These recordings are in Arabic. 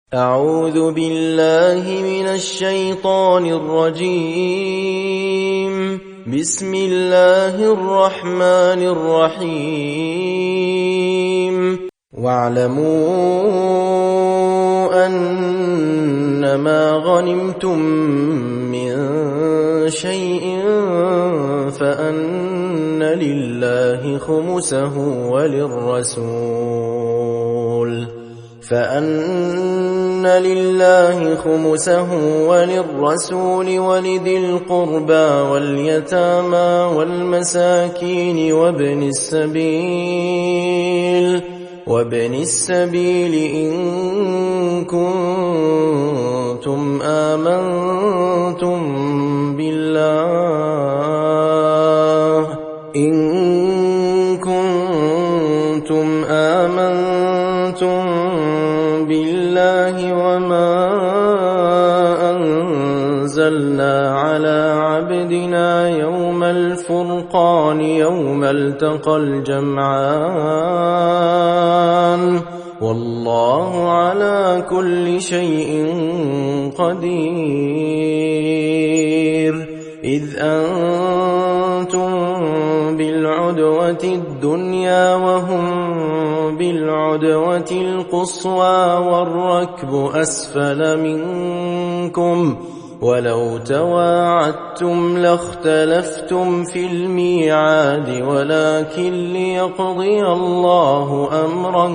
أعوذ بالله من الشيطان الرجيم. بسم الله الرحمن الرحيم. واعلموا أنما غنمتم من شيء فأن لله خمسه وللرسول ولذي القربى واليتامى والمساكين وابن السبيل إن كنتم آمنتم بالله وما أنزلنا على عبدنا يوم الفرقان يوم التقى الجمعان والله على كل شيء قدير. إذ أنتم بالعدوة الدنيا وهم بالعدوة القصوى والركب أسفل منكم ولو تواعدتم لاختلفتم في الميعاد ولكن ليقضي الله أمرا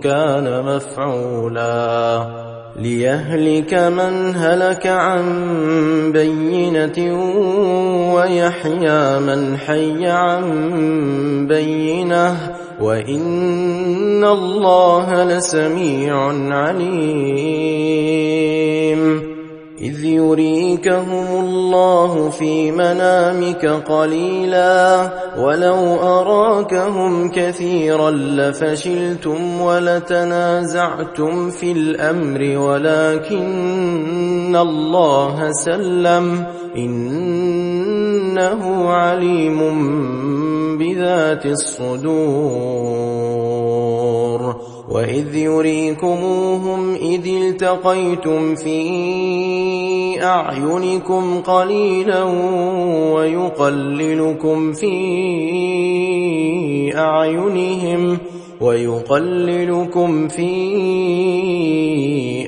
كان مفعولا ليهلك من هلك عن بينة ويحيى من حي عن بينة وإن الله لسميع عليم. إذ يريكهم الله في منامك قليلا ولو أراكهم كثيرا لفشلتم ولتنازعتم في الأمر ولكن الله سلم إنه عليم بذات الصدور. وإذ يريكموهم إذ التقيتم في أعينكم قليلا ويقللكم في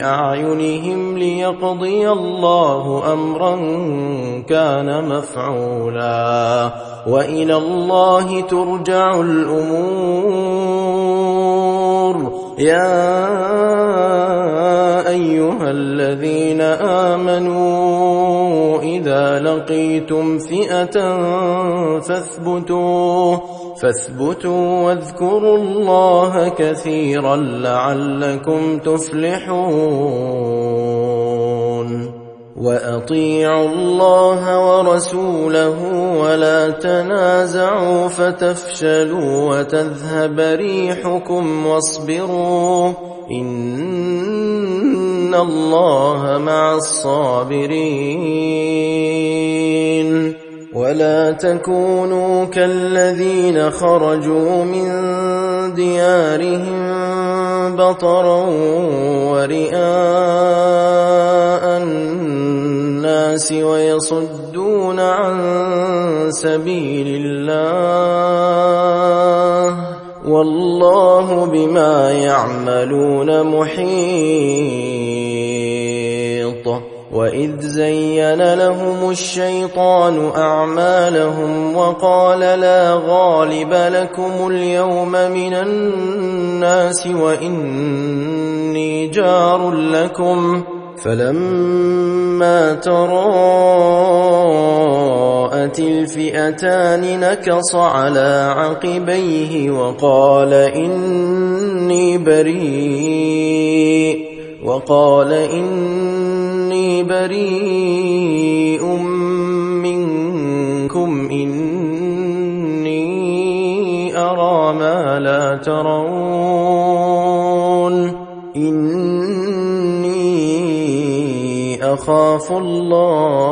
أعينهم ليقضي الله أمرا كان مفعولا وإلى الله ترجع الأمور. يا أيها الذين آمنوا إذا لقيتم فئة فاثبتوا واذكروا الله كثيرا لعلكم تفلحون. وأطيعوا الله ورسوله ولا تنازعوا فتفشلوا وتذهب ريحكم واصبروا إن الله مع الصابرين. ولا تكونوا كالذين خرجوا من ديارهم بطرا ورئاء الناس ويصدون عن سبيل الله والله بما يعملون محيط. وإذ زين لهم الشيطان أعمالهم وقال لا غالب لكم اليوم من الناس وإني جار لكم فلما تراءت الفئتان نكص على عقبيه وقال إني بريء منكم إني أرى ما لا ترون إني أخاف الله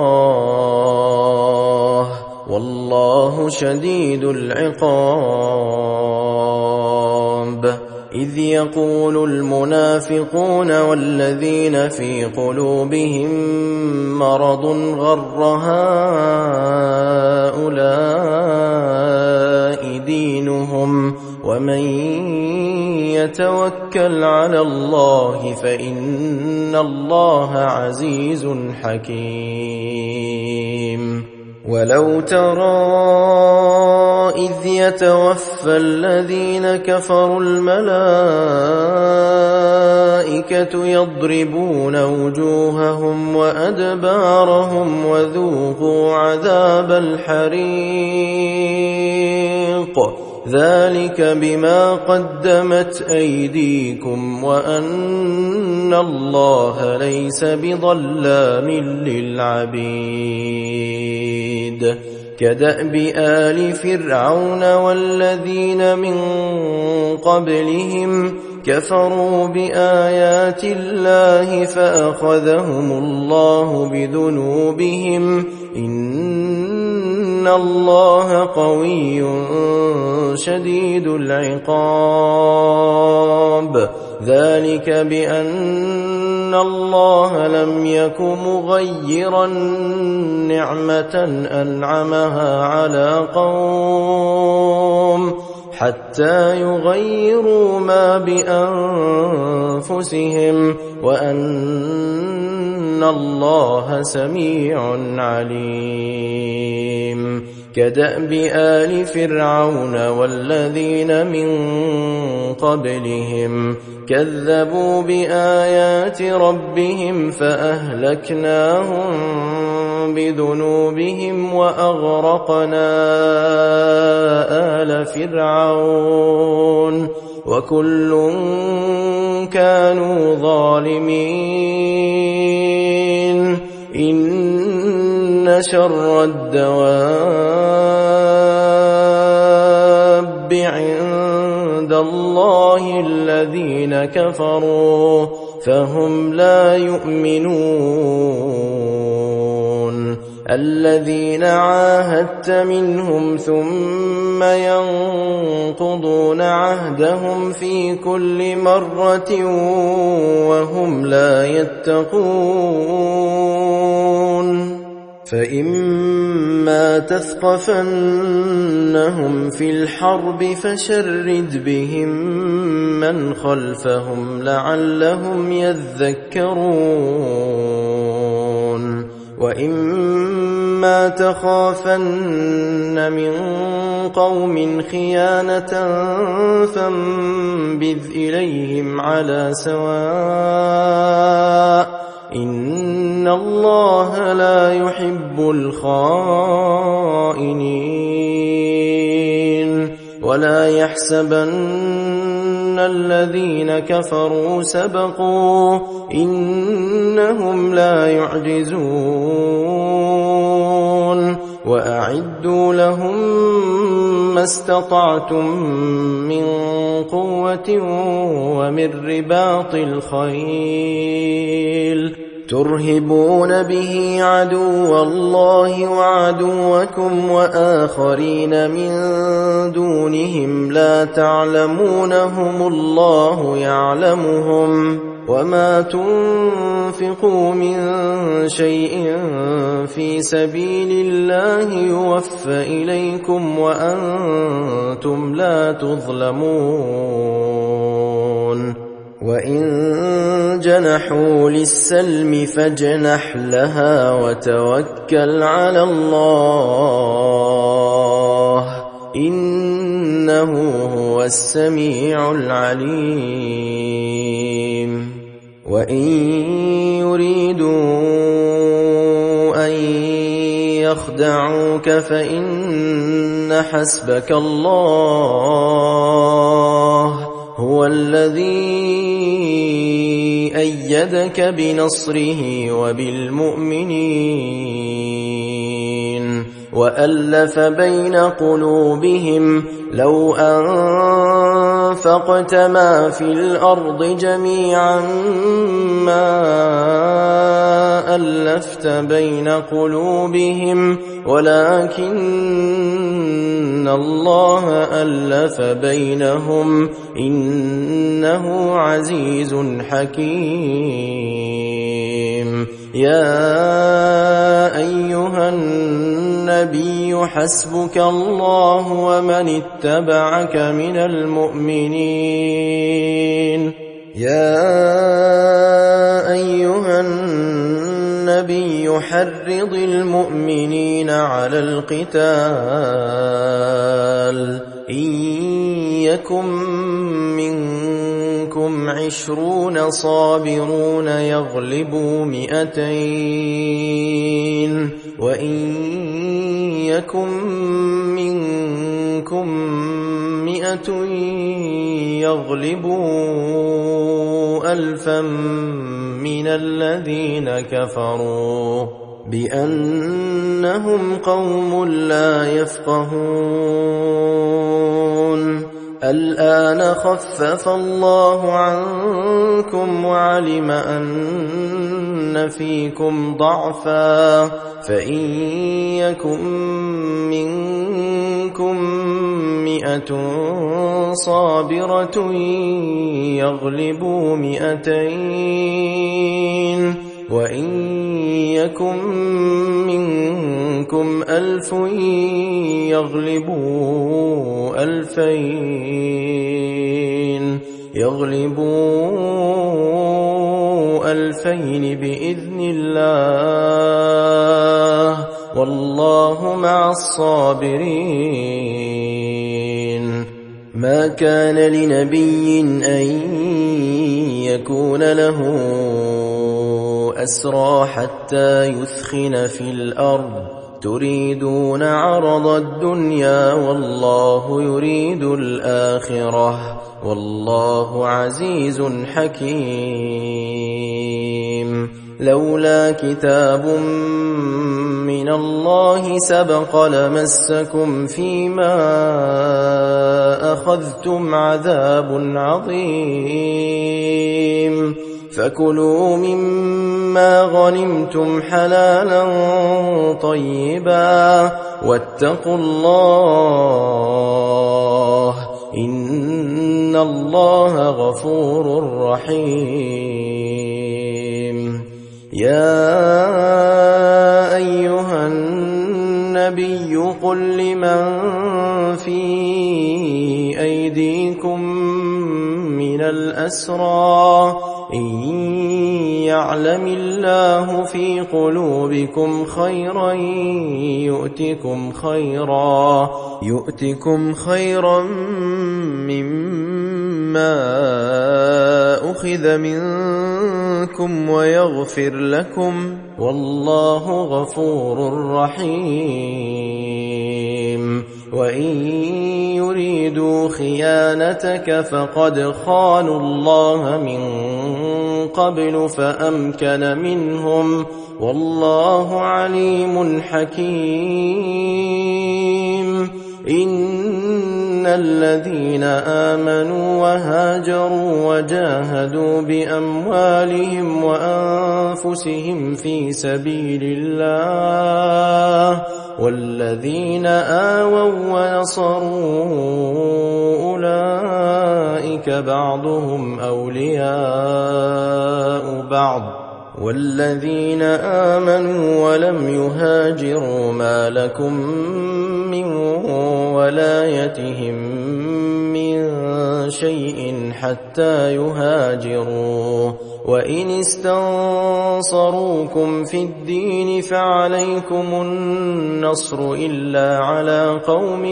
والله شديد العقاب. إذ يقول المنافقون والذين في قلوبهم مرض غر هؤلاء دينهم ومن يتوكل على الله فإن الله عزيز حكيم. ولو ترى إذ يتوفى الذين كفروا الملائكة يضربون وجوههم وأدبارهم وذوقوا عذاب الحريق ذلك بما قدمت أيديكم وأن الله ليس بظلام للعبيد. كدأب آل فرعون والذين من قبلهم كفروا بآيات الله فأخذهم الله بذنوبهم إن الله قوي شديد العقاب. ذلك بأن الله لم يك مغيرا نعمة أنعمها على قوم حتى يغيروا ما بأنفسهم وأن الله سميع عليم. كدأب آل فرعون والذين من قبلهم كذبوا بآيات ربهم فأهلكناهم بذنوبهم وأغرقنا آل فرعون وكل كانوا ظالمين. إن شر الدواب عند الله الذين كفروا فهم لا يؤمنون. الذين عاهدت منهم ثم ينقضون عهدهم في كل مرة وهم لا يتقون. فإما تثقفنهم في الحرب فشرد بهم من خلفهم لعلهم يذكرون. وإما تخافن من قوم خيانة فانبذ إليهم على سواء إن الله لا يحب الخائنين. ولا يحسبن الذين كفروا سبقوا إنهم لا يعجزون. وأعدوا لهم ما استطعتم من قوة ومن رباط الخيل ترهبون به عدو الله وعدوكم وآخرين من دونهم لا تعلمونهم الله يعلمهم. وما تنفقوا من شيء في سبيل الله يوفى إليكم وأنتم لا تظلمون. وإن جنحوا للسلم فاجنح لها وتوكل على الله إنه هو السميع العليم. وإن يريدوا أن يخدعوك فإن حسبك الله هو الذي أيدك بنصره وبالمؤمنين وألف بين قلوبهم لو أنفقت ما في الأرض جميعا ما ألفت بين قلوبهم ولكن الله ألف بينهم إنه عزيز حكيم. يا أيها النبي حسبك الله ومن اتبعك من المؤمنين. يا أيها النبي حرض المؤمنين على القتال إن يكن منكم 20 صابرون يغلبوا 200 وإن يكن منكم 100 يغلبوا 1000 من الذين كفروا بأنهم قوم لا يفقهون. الآن خفف الله عنكم وعلم أن فيكم ضعفا فإن يكن منكم 100 صابرة يغلبوا 200 وإن يكن منكم 1000 يغلبوا 2000 بإذن الله والله مع الصابرين. ما كان لنبي أن يكون له أسرى حتى يثخن في الأرض تريدون عرض الدنيا والله يريد الآخرة والله عزيز حكيم. لولا كتاب من الله سبق لمسكم فيما أخذتم عذاب عظيم. فكلوا مما غنمتم حلالا طيبا واتقوا الله إن الله غفور رحيم. يا أيها النبي قل لمن في أيديكم من الأسرى إن يعلم الله في قلوبكم خيرا يؤتكم خيرا مما أخذ منكم ويغفر لكم والله غفور رحيم. وإن يريدوا خيانتك فقد خانوا الله من قبل فأمكن منهم والله عليم حكيم. إن الذين آمنوا وهاجروا وجاهدوا بأموالهم وأنفسهم في سبيل الله والذين آووا ونصروا أولئك بعضهم أولياء بعض والذين آمنوا ولم يهاجروا ما لكم من ولايتهم من شيء حتى يهاجروا وإن استنصروكم في الدين فعليكم النصر إلا على قوم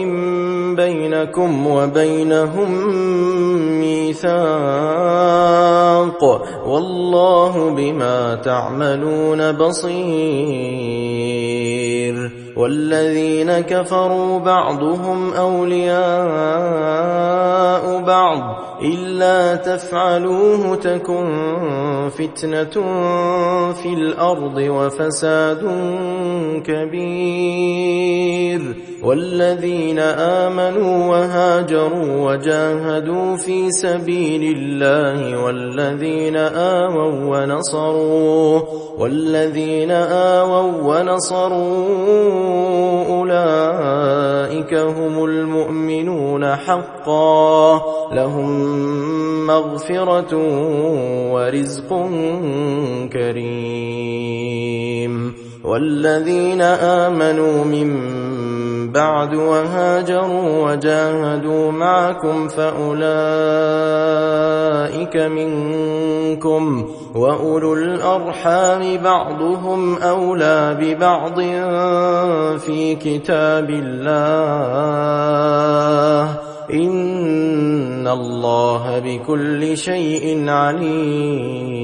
بينكم وبينهم ميثاق والله بما تعملون بصير. والذين كفروا بعضهم أولياء بعض إلا تفعلوه تكن فتنة في الأرض وفساد كبير. والذين آمنوا وهاجروا وجاهدوا في سبيل الله والذين آووا ونصروا أولئك هم المؤمنون حقا لهم مغفرة ورزق كريم. والذين آمنوا من بعد وهاجروا وجاهدوا معكم فأولئك منكم وأولو الأرحام بعضهم أولى ببعض في كتاب الله إن الله بكل شيء عليم.